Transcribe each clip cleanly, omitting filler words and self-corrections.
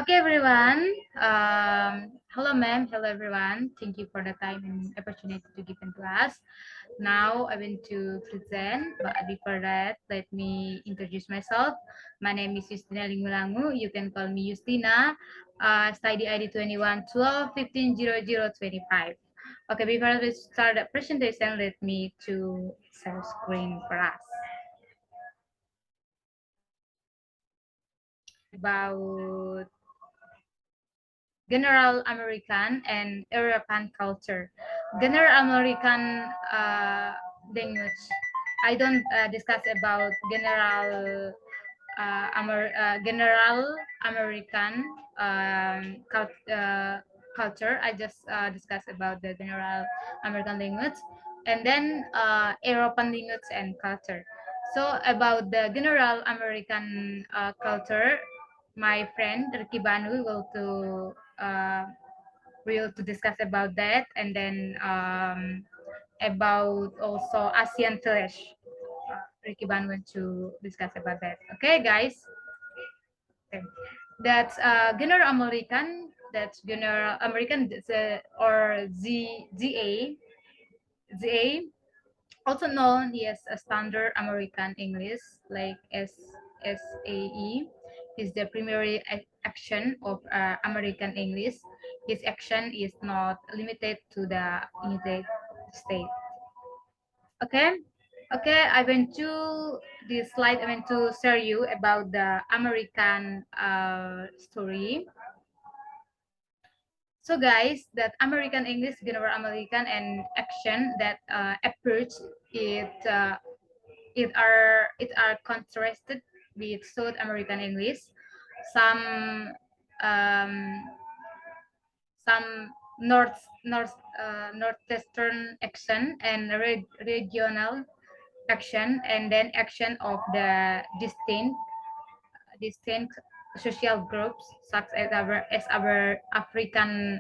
Okay, everyone. Hello, ma'am. Hello, everyone. Thank you for the time and opportunity to given to us. Now, I want to present, but before that, let me introduce myself. My name is Justina Lingulangu. You can call me Justina. Study ID 21 12 15 00 25. Okay, before we start the presentation, let me to share screen for us. About General American and European culture. General American language. I don't discuss about general American culture. I just discuss about the general American language, and then European language and culture. So about the general American culture, my friend Ricky Banu will to discuss about that, and then about also ASEAN Clash. Ricky Ban went to discuss about that. Okay, guys. Okay. That's General American. That's General American. Or ZA, also known as a standard American English, like SAE, is the primary action of American English. His action is not limited to the United States. Okay, okay. I went to this slide. I want to share you about the American story. So guys, that American English, general American, and action that approach it it are contrasted with South American English. Some um, some northeastern action and regional action, and then action of the distinct social groups such as our African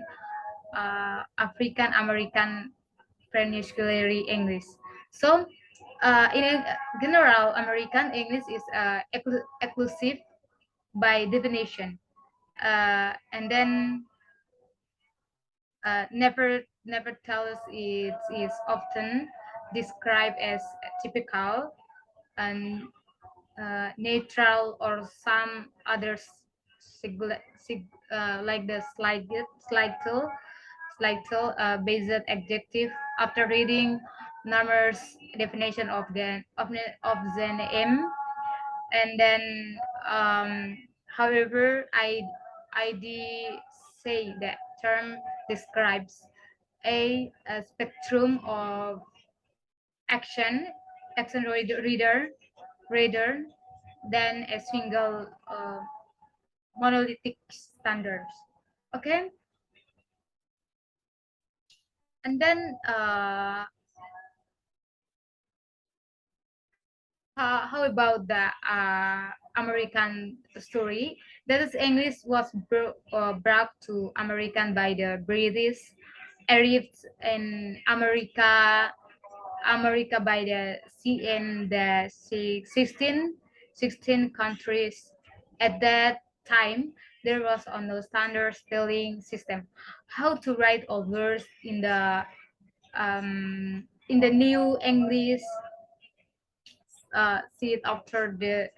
American peninsular English. So, in a general, American English is exclusive by definition, and then never tells it is often described as typical and neutral or some other like the based adjective. After reading numerous definition of the name, and then however id say that term describes a spectrum of action reader than a single monolithic standards. Okay, and then how about the American story? That is, English was brought to American by the British, arrived in America by the sea in the 16 countries. At that time, there was no standard spelling system. How to write all words in the new English seat after the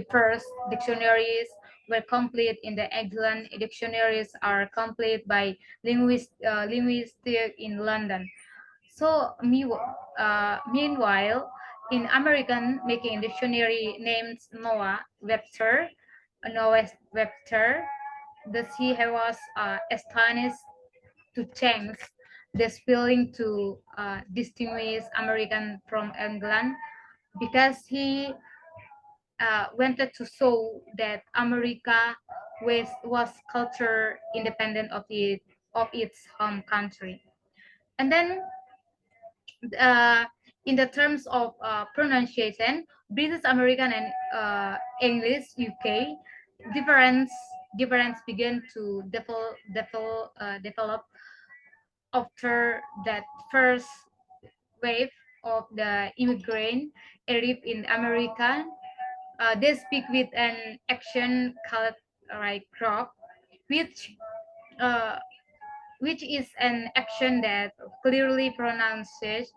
first dictionaries were complete. In the excellent dictionaries are complete by linguistic in London. So meanwhile, in American making dictionary names Noah Webster, that he was astonished to change the spelling to distinguish American from England, because he wanted to show that America was culture independent of its home country. And then uh, in the terms of pronunciation, British American and English UK difference difference began to develop after that first wave of the immigrant arrived in America. They speak with an accent like crop, which uh, which is an action that clearly pronounces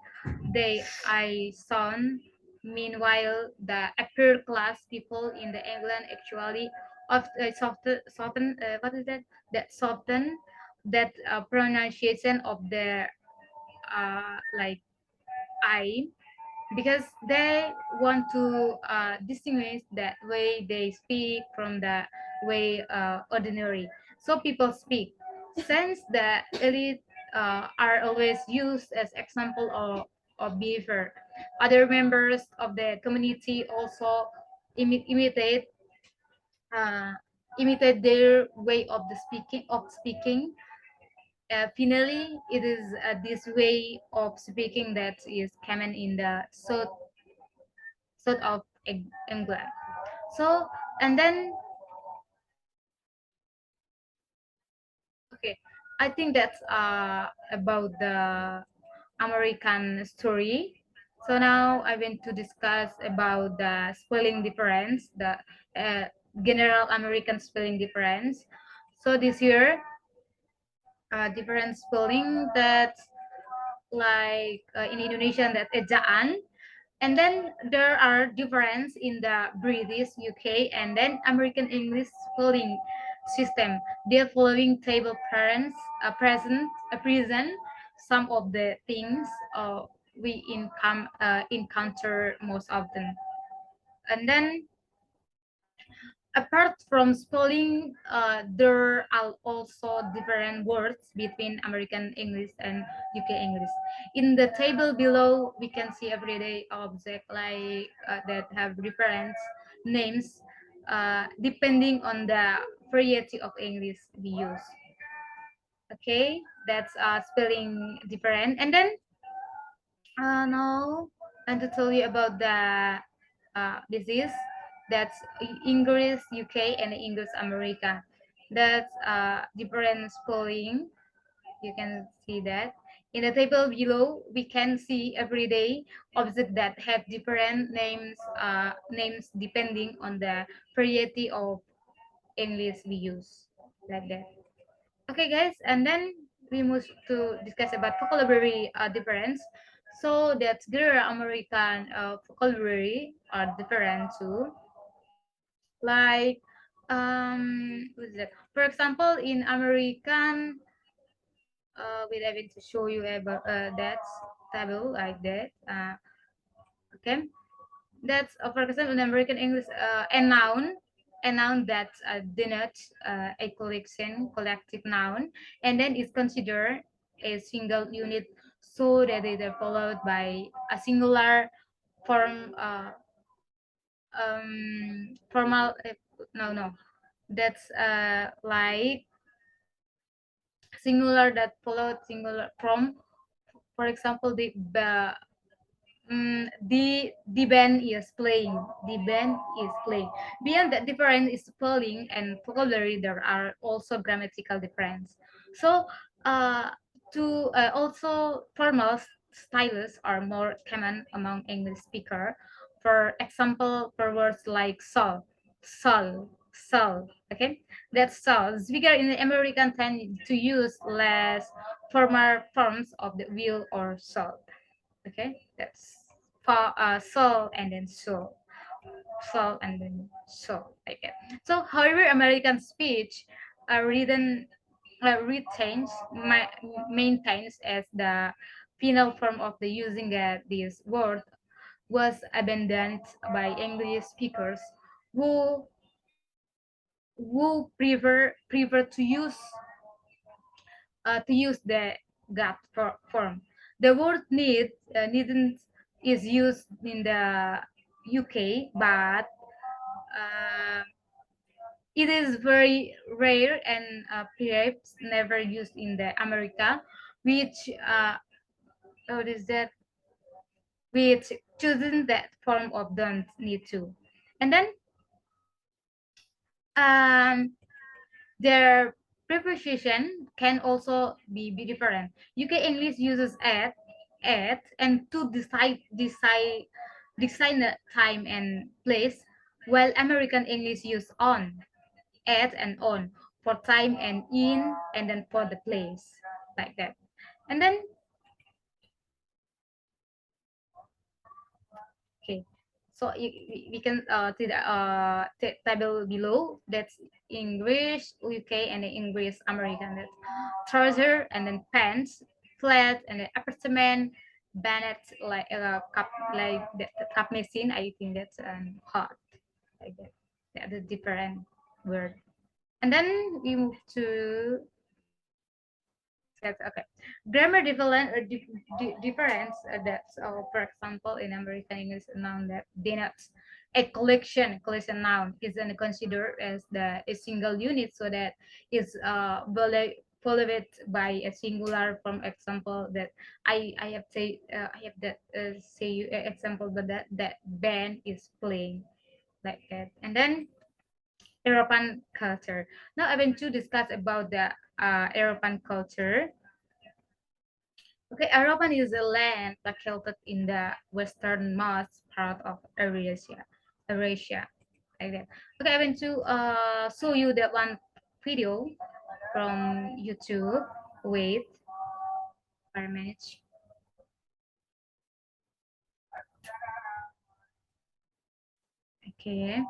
the I sound. Meanwhile, the upper class people in the England actually of soften what is that? That soften that pronunciation of the like I, because they want to distinguish that way they speak from the way ordinary. So people speak. Since the elite are always used as example of behavior, other members of the community also imitate uh, imitate their way of the speaking. Finally, it is this way of speaking that is common in the south of England. So, and then, okay, I think that's about the American story. So now I want to discuss about the spelling difference, the uh, general American spelling difference. So this year, different spelling that like in Indonesian that ejaan. And then there are difference in the British, UK, and then American English spelling system. They're following table parents present some of the things we encounter most often. And then apart from spelling, there are also different words between American English and UK English. In the table below, we can see everyday object like that have different names depending on the variety of English we use. Okay, that's spelling different. And then now and to tell you about the disease that's English UK and English America. That's different spelling. You can see that in the table below. We can see everyday objects that have different names depending on the variety of English we use, like that. Okay, guys, and then we move to discuss about vocabulary difference. So that Greater American vocabulary are different too. Like, what is that? For example, in American, we are going to show you about that table like that. Okay, that's for example in American English, a noun that denotes a collective noun, and then is considered a single unit, so that it is followed by a singular form, formal. No, that's like singular that followed singular from. For example, the band is playing. The band is playing. Beyond that difference is spelling and vocabulary, there are also grammatical difference. So uh, to also formal styles are more common among English speaker. For example, for words like sol. Okay, that's sol. Speaker in the American tend to use less formal forms of the will or soul. Okay, that's for soul and then soul and then soul, like that. So however American speech written retains maintains as the final form of the using this word was abandoned by English speakers who prefer to use the gap form. The word needn't is used in the UK, but uh, it is very rare and perhaps never used in the America, which what is that? Which choosing that form of don't need to, and then um, their preposition can also be different. UK English uses at and to decide the time and place, while American English use on. at and on, for time and in, and then for the place, like that. And then, okay, so we can see the table below. That's English UK and the English American. That's trouser and then pants, flat and then apartment, bonnet, like cup, like the cup machine. I think that's hot, like that. That's a different word. And then we move to, that's okay. Grammar difference. That's for example, in American English, a noun that denotes a collection. Collection noun is then considered as a single unit, so that is followed by a singular. From example, that I have say I have that say you example, but that band is playing, like that. And then European culture. Now I want to discuss about the European culture. Okay, Arapan is a land located in the westernmost part of Eurasia, like that. Okay, I want to show you that one video from YouTube. Wait, for a minute. Okay,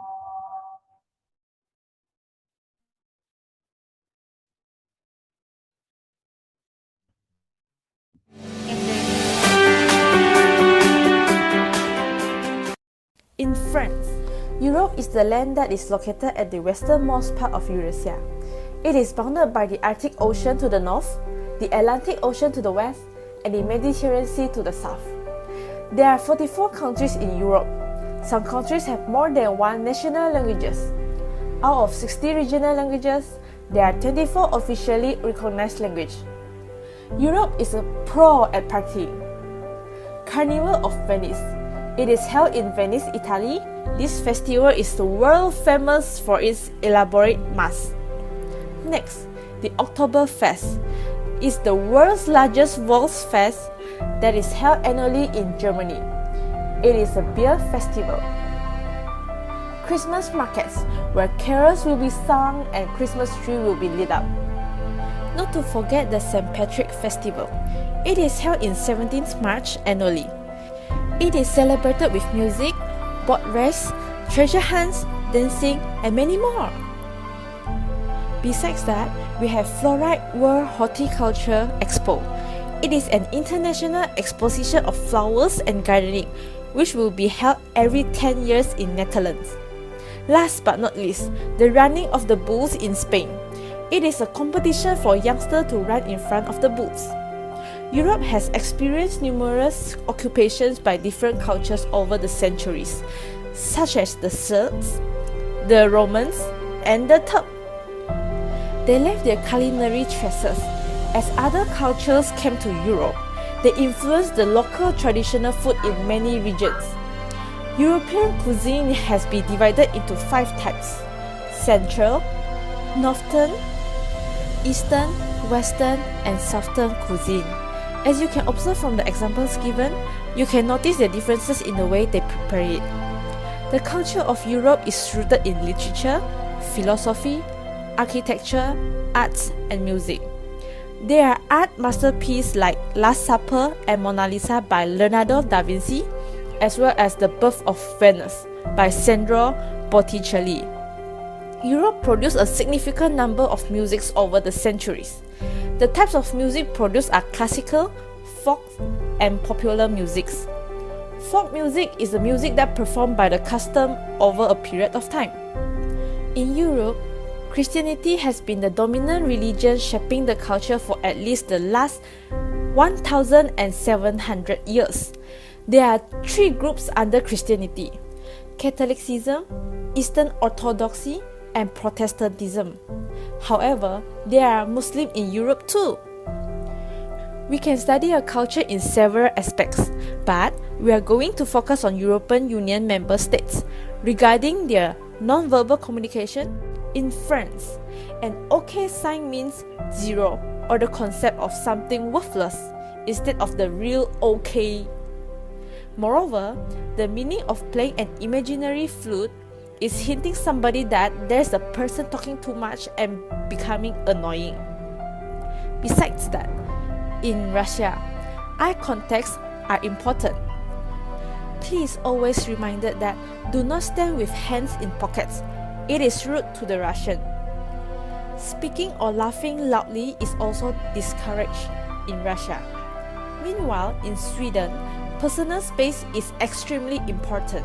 and then In France, Europe is the land that is located at the westernmost part of Eurasia. It is bounded by the Arctic Ocean to the north, the Atlantic Ocean to the west, and the Mediterranean Sea to the south. There are 44 countries in Europe. Some countries have more than one national languages. Out of 60 regional languages, there are 24 officially recognized languages. Europe is a pro at partying. Carnival of Venice. It is held in Venice, Italy. This festival is the world famous for its elaborate mass. Next, the Oktoberfest is the world's largest Volksfest that is held annually in Germany. It is a beer festival. Christmas markets, where carols will be sung and Christmas tree will be lit up. Not to forget the St. Patrick Festival. It is held in 17th March annually. It is celebrated with music, boat race, treasure hunts, dancing, and many more. Besides that, we have Floride World Horticulture Expo. It is an international exposition of flowers and gardening, which will be held every 10 years in Netherlands. Last but not least, the running of the bulls in Spain. It is a competition for youngsters to run in front of the bulls. Europe has experienced numerous occupations by different cultures over the centuries, such as the Celts, the Romans, and the Turks. They left their culinary traces. As other cultures came to Europe, they influenced the local traditional food in many regions. European cuisine has been divided into 5 types: Central, Northern, Eastern, Western, and Southern cuisine. As you can observe from the examples given, you can notice the differences in the way they prepare it. The culture of Europe is rooted in literature, philosophy, architecture, arts, and music. There are art masterpieces like Last Supper and Mona Lisa by Leonardo da Vinci, as well as The Birth of Venus by Sandro Botticelli. Europe produced a significant number of musics over the centuries. The types of music produced are classical, folk, and popular musics. Folk music is the music that performed by the custom over a period of time. In Europe, Christianity has been the dominant religion shaping the culture for at least the last 1,700 years. There are 3 groups under Christianity: Catholicism, Eastern Orthodoxy, and Protestantism. However, there are Muslims in Europe too. We can study a culture in several aspects, but we are going to focus on European Union member states. Regarding their non-verbal communication, in France, an OK sign means zero, or the concept of something worthless, instead of the real OK. Moreover, the meaning of playing an imaginary flute is hinting somebody that there's a person talking too much and becoming annoying. Besides that, in Russia, eye contacts are important. Please always reminded that do not stand with hands in pockets. It is rude to the Russian. Speaking or laughing loudly is also discouraged in Russia. Meanwhile, in Sweden, personal space is extremely important.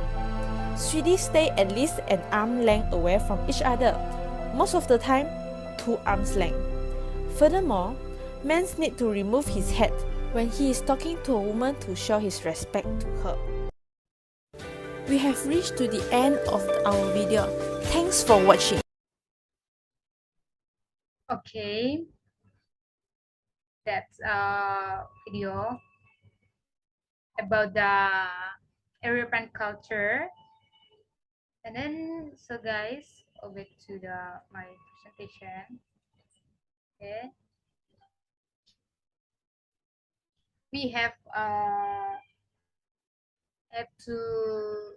Swedes stay at least an arm length away from each other, most of the time 2 arms length. Furthermore, men need to remove his hat when he is talking to a woman to show his respect to her. We have reached to the end of our video. Thanks for watching. Okay, that's a video about the European culture. And then, so guys, go back to my presentation. Okay, we have to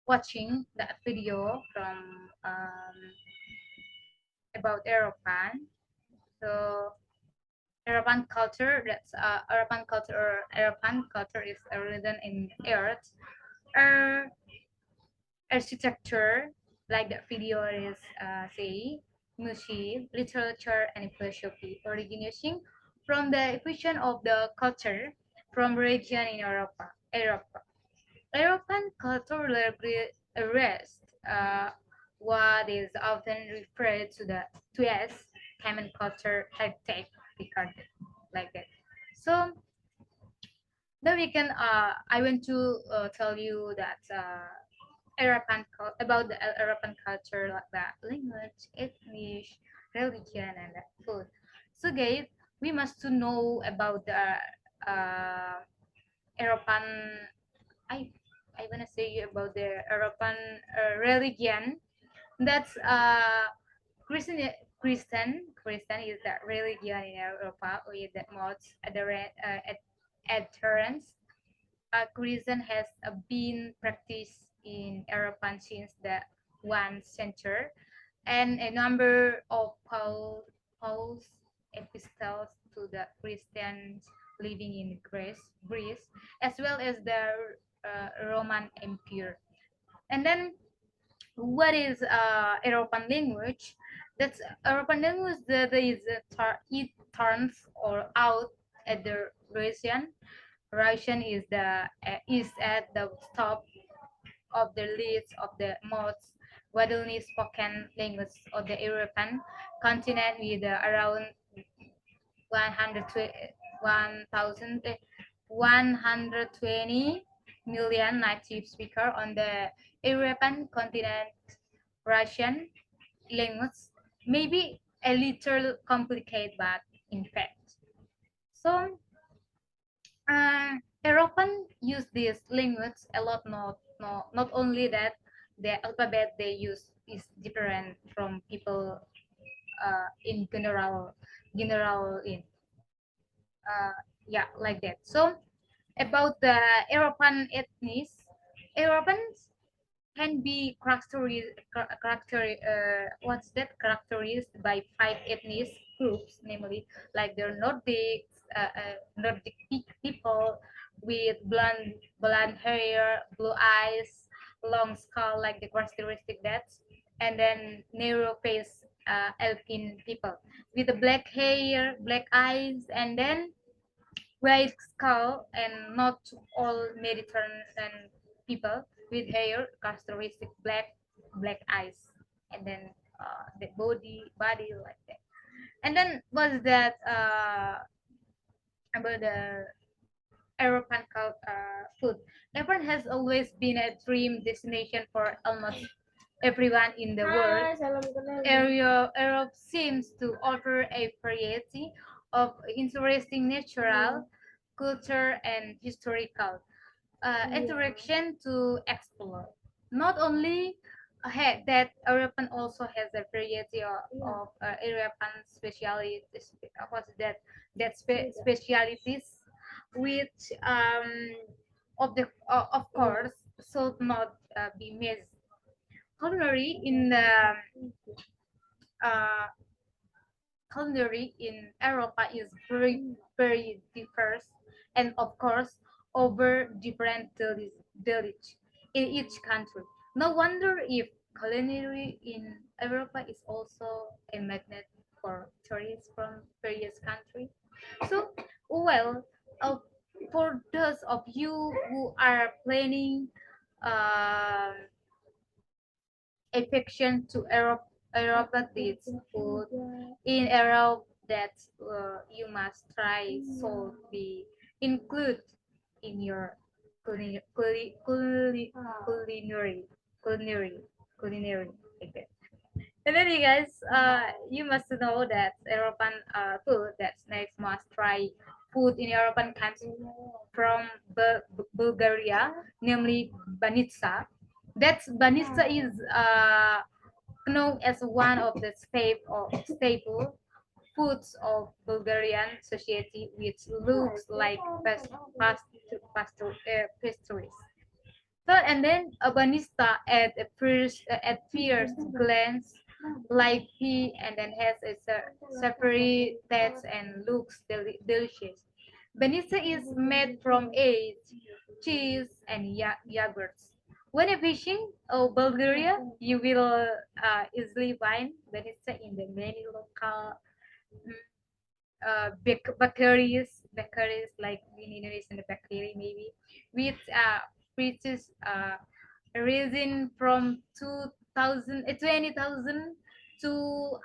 watching that video from about European. So European culture, that's European culture, or European culture is written in earth, or architecture, like the video is say, music, literature, and philosophy, originating from the equation of the culture from region in Europe. European culture largely arrests what is often referred to as common culture heritage, regarded like that. So then we can I want to tell you that about the European culture, like that language, ethnic, religion, and food. So guys, we must to know about the uh, European. I I wanna say about the European religion. That's Christian. Christian is the religion in Europe with the most adherents. Christian has been practiced in Europe since the 1st century, and a number of Paul's epistles to the Christians living in Greece, as well as the Roman Empire. And then, what is European language? That's European language that is it turns or out at the Russian. Russian is at the top of the list of the most widely spoken languages of the European continent, with around 120 million native speakers on the European continent. Russian language may be a little complicated, but in fact. So European use this language a lot. Not only that, the alphabet they use is different from people in general in yeah, like that. So about the European ethnies, Europeans can be characterized by 5 ethnic groups, namely like the Nordic people with blonde hair, blue eyes, long skull, like the characteristic that, and then narrow face Alpine people with the black hair, black eyes, and then white skull, and not all Mediterranean people with hair characteristic black eyes, and then the body like that. And then was that about the European food. Japan has always been a dream destination for almost everyone in the world. Europe seems to offer a variety of interesting natural, culture, and historical interaction to explore. Not only that, European also has a variety of European specialities. What's specialities, which of course should not be missed. culinary in the uh, culinary in Europa is very diverse, and of course over different dialect in each country. No wonder if culinary in Europa is also a magnet for tourists from various countries. So, well, uh, for those of you who are planning uh, affection to aerobatic food in Europe, that you must try salt be include in your culinary culinary culinary like that. And then you guys, you must know that European food that's next must try food in European countries from Bulgaria, namely banitsa. That's banitsa is known as one of the staple foods of Bulgarian society, which looks like pastries. So and then a banista at first glance like pea and then has a savory taste and looks delicious. Banista is made from eggs, cheese, and yogurts. When you're fishing Bulgaria, you will easily find banista in the many local bakeries like in Indonesian bakery maybe with prices risen from 20,000 to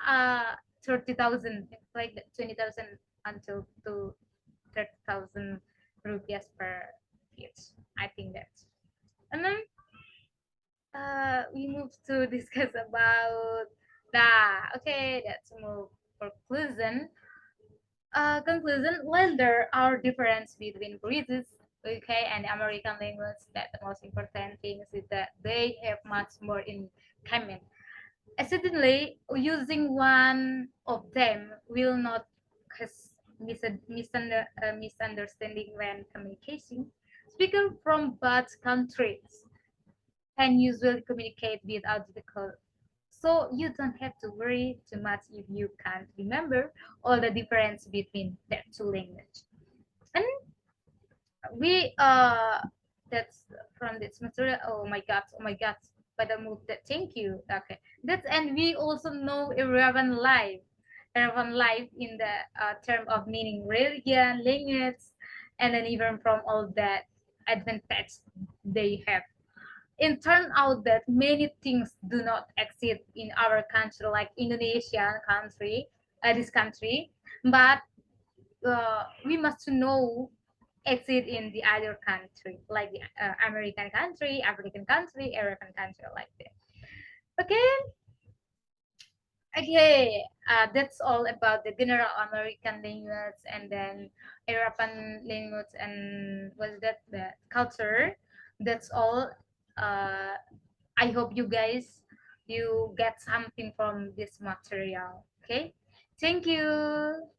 30,000 like 20,000 until to 30,000 rupiahs per each. I think that's and then we move to discuss about the okay let's move conclusion. While there are differences between British, UK, and American language, that the most important thing is that they have much more in common. Certainly, using one of them will not cause misunderstanding when communicating. Speakers from both countries can usually communicate without the call. So you don't have to worry too much if you can't remember all the difference between their two languages. And we that's from this material. Oh my god, by the move that thank you. Okay. That's and we also know irrelevant life in the term of meaning religion, language, and then even from all that advantage they have it turned out that many things do not exist in our country, like Indonesian country, this country, but we must know exist in the other country, like the American country, African country, European country, like that. Okay, okay, that's all about the general American language and then European language and what's that the culture. That's all. Uh, I hope you guys you get something from this material. Okay, thank you.